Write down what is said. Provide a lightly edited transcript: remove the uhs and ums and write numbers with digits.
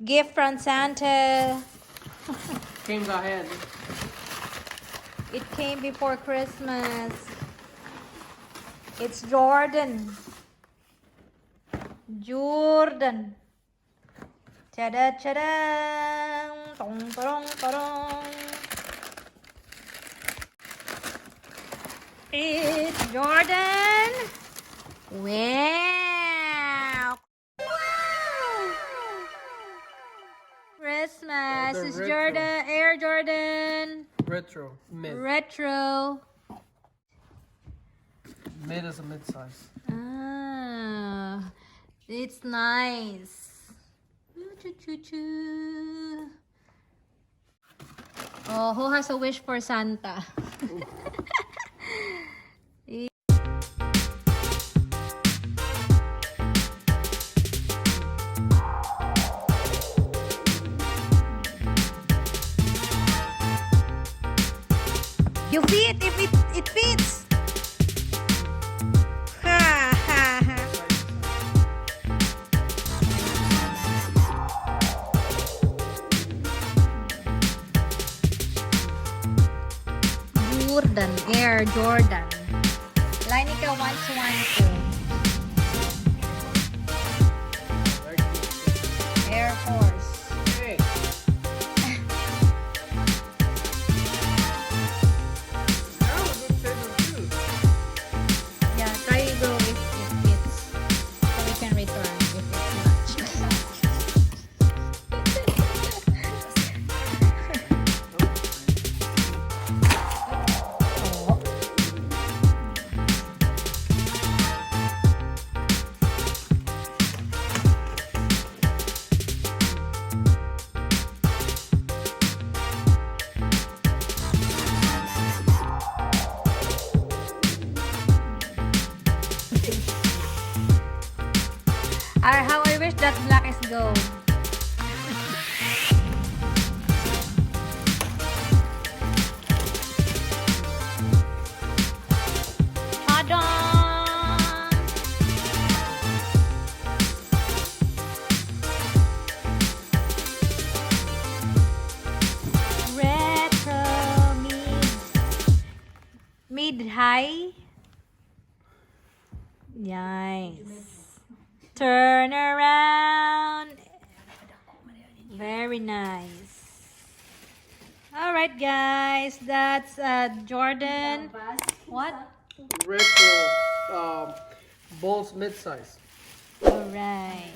Gift from Santa. Came ahead. It came before Christmas. It's Jordan. Jordan. Tada tada. Tong tong tong. It's Jordan. Wow. Christmas The is retro. Jordan. Air Jordan. Retro. Mid. Retro. Mid is a mid-size. Ah, it's nice. Choo-choo-choo. Oh, who has a wish for Santa? You fit if it fits. Ha ha ha. Jordan, Air Jordan. Linica 112. Air Force. Hey. That was a good pair of shoes. Yeah, try to go if it fits. So we can return if it's not. Oh. How I wish that black is gold. Ta-da! Retro mid-high. Nice. Turn around. Very nice. All right, guys. That's Jordan. What? Retro. Bulls mid-size. All right.